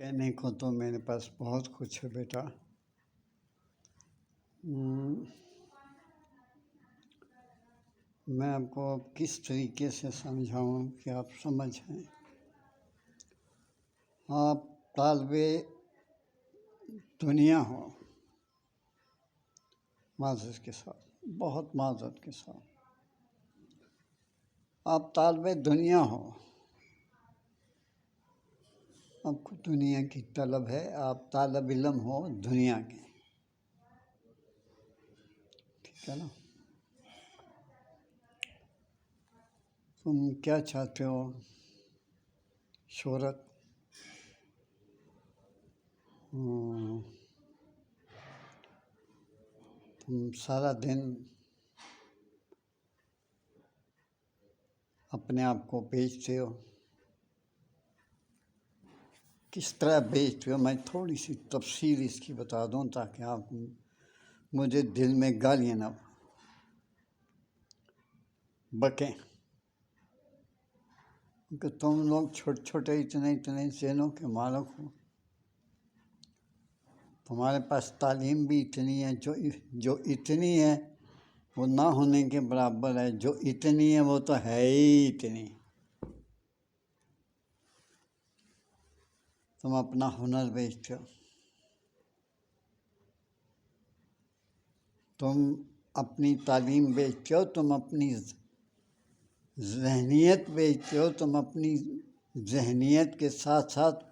کہنے کو تو میرے پاس بہت کچھ ہے بیٹا. میں آپ کو کس طریقے سے سمجھاؤں کہ آپ سمجھیں. آپ طالب دنیا ہو، معذرت کے ساتھ، بہت معذرت کے ساتھ، آپ طالب دنیا ہو، آپ کو دنیا کی طلب ہے، آپ طالب علم ہو دنیا کے، ٹھیک ہے نا. تم کیا چاہتے ہو؟ شہرت، تم سارا دن اپنے آپ کو بیچتے ہو. کس طرح بیچتے ہو؟ میں تھوڑی سی تفصیل اس کی بتا دوں تاکہ آپ مجھے دل میں گالیاں نہ بکیں کہ تم لوگ چھوٹے چھوٹے اتنے ذہنوں کے مالک ہو. تمہارے پاس تعلیم بھی اتنی ہے، جو اتنی ہے وہ نہ ہونے کے برابر ہے، جو اتنی ہے وہ تو ہے ہی اتنی. تم اپنا ہنر بیچتے ہو، تم اپنی تعلیم بیچتے ہو، تم اپنی ذہنیت بیچتے ہو، تم اپنی ذہنیت کے ساتھ ساتھ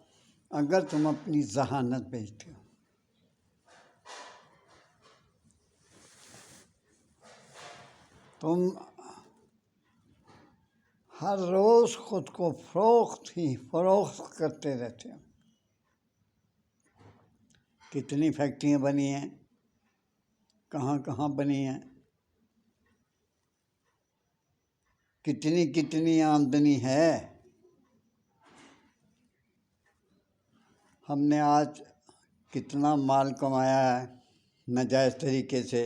اگر تم اپنی ذہانت بیچتے ہو. تم ہر روز خود کو فروخت کرتے رہتے ہو. کتنی فیکٹریاں بنی ہیں، کہاں کہاں بنی ہیں، کتنی آمدنی ہے. ہم نے آج کتنا مال کمایا ہے ناجائز طریقے سے.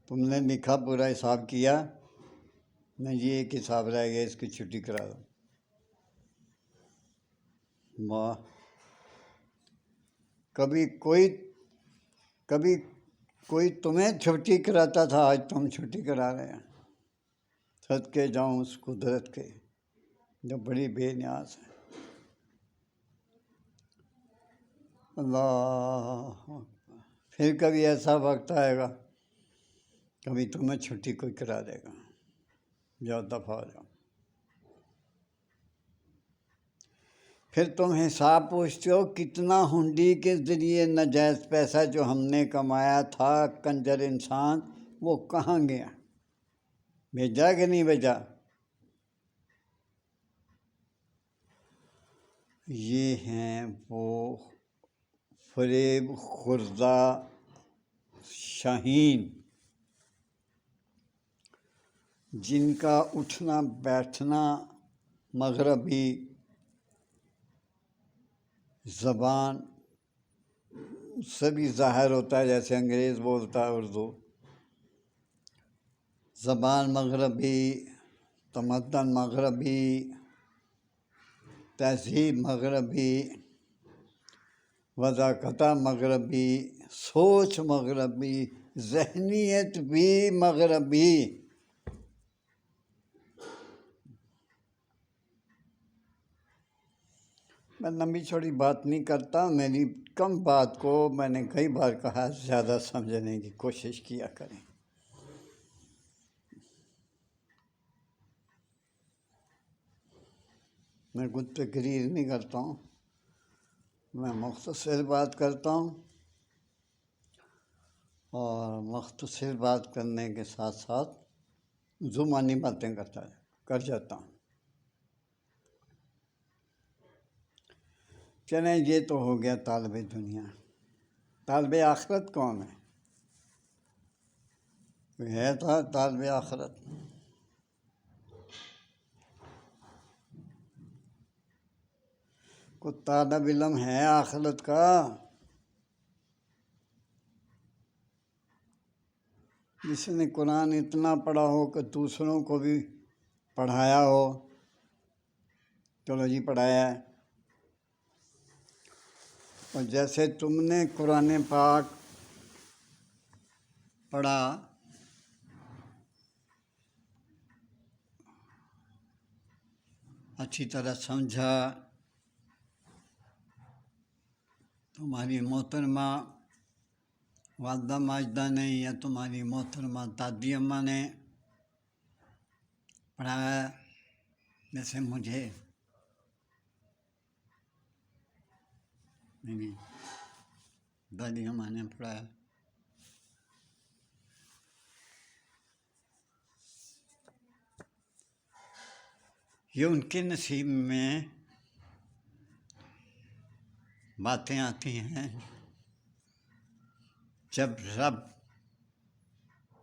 تم نے لکھا، پورا حساب کیا؟ نہیں جی ایک حساب رہ گیا، اس کی چھٹی کرا دو. واہ، کبھی کوئی تمہیں چھٹی کراتا تھا، آج تم چھٹی کرا رہے ہیں. صدقے جاؤں اس قدرت کے جو بڑی بے نیاز ہے. اللہ، پھر کبھی ایسا وقت آئے گا کبھی تمہیں چھٹی کوئی کرا دے گا. جاؤ دفع ہو جاؤ. پھر تم حساب پوچھتے ہو کتنا ہنڈی کے ذریعے ناجائز پیسہ جو ہم نے کمایا تھا، کنجر انسان، وہ کہاں گیا؟ بھیجا کہ نہیں بھیجا؟ یہ ہیں وہ فریب خوردہ شاہین جن کا اٹھنا بیٹھنا مغربی زبان سے بھی ظاہر ہوتا ہے، جیسے انگریز بولتا ہے اردو. زبان مغربی، تمدن مغربی، تہذیب مغربی، وضاقتہ مغربی، سوچ مغربی، ذہنیت بھی مغربی. میں لمبی چوڑی بات نہیں کرتا، میری کم بات کو میں نے کئی بار کہا زیادہ سمجھنے کی کوشش کیا کریں. میں کچھ تقریر نہیں کرتا ہوں، میں مختصر بات کرتا ہوں، اور مختصر بات کرنے کے ساتھ ساتھ زبانی باتیں کر جاتا ہوں. چلیں، یہ تو ہو گیا طالب دنیا. طالب آخرت کون ہے؟ کوئی ہے تھا طالب آخرت؟ کوئی طالب علم ہے آخرت کا؟ جس نے قرآن اتنا پڑھا ہو کہ دوسروں کو بھی پڑھایا ہو، چلو جی پڑھایا ہے. اور جیسے تم نے قرآن پاک پڑھا، اچھی طرح سمجھا، تمہاری محترمہ والدہ ماجدہ نے یا تمہاری محترمہ دادی اماں نے پڑھایا، جیسے مجھے میری دادی اماں نے پڑھایا. یہ ان کے نصیب میں باتیں آتی ہیں جب رب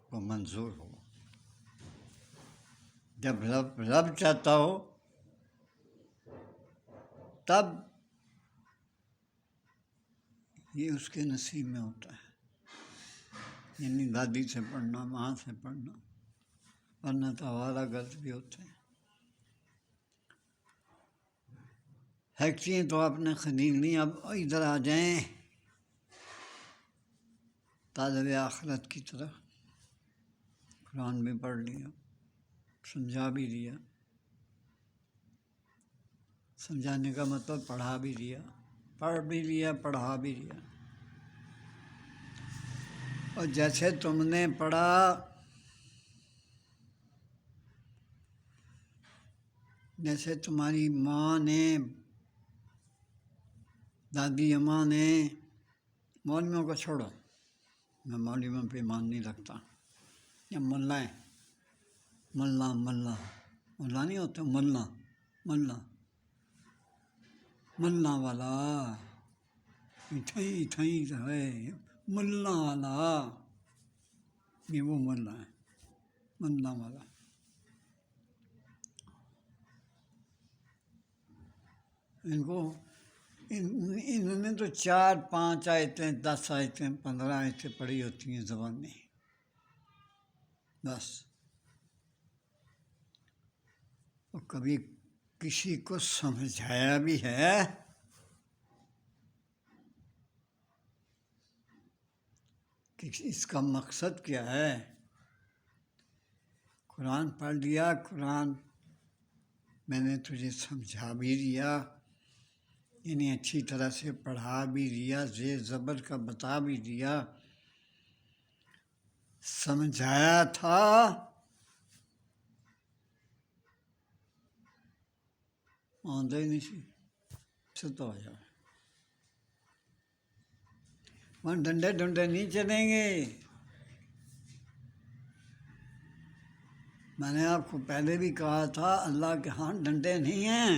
کو منظور ہو، جب رب چاہتا ہو تب یہ اس کے نصیب میں ہوتا ہے. یعنی دادی سے پڑھنا، ماں سے پڑھنا، ورنہ تو آوارہ گرد بھی ہوتے ہیں. فیکٹری تو آپ نے خرید لی، اب ادھر آ جائیں طالب آخرت کی طرح. قرآن بھی پڑھ لیا، سمجھا بھی لیا. سمجھانے کا مطلب پڑھا بھی لیا، پڑھا بھی لیا. اور جیسے تم نے پڑھا، جیسے تمہاری ماں نے، دادی اماں نے، مولویوں کو چھوڑو، میں مولویوں پہ ایمان نہیں رکھتا. یہ ملا ہے، ملا نہیں ہوتے، ملا والا تھئی ہے، ملا والا، یہ وہ ملا ہے، ملا والا. ان کو انہوں نے تو 4-5 آیتیں، 10 آیتیں، 15 آیتیں پڑھی ہوتی ہیں زبانی، بس. اور کبھی کسی کو سمجھایا بھی ہے کہ اس کا مقصد کیا ہے. قرآن پڑھ لیا، قرآن میں نے تجھے سمجھا بھی دیا، یعنی اچھی طرح سے پڑھا بھی دیا، زیر زبر کا بتا بھی دیا، سمجھایا تھا. آندھے نہیں سی چھتا ہو جائے، وہاں ڈنڈے نہیں چلیں گے. میں نے آپ کو پہلے بھی کہا تھا، اللہ کے ہاں ڈنڈے نہیں ہیں.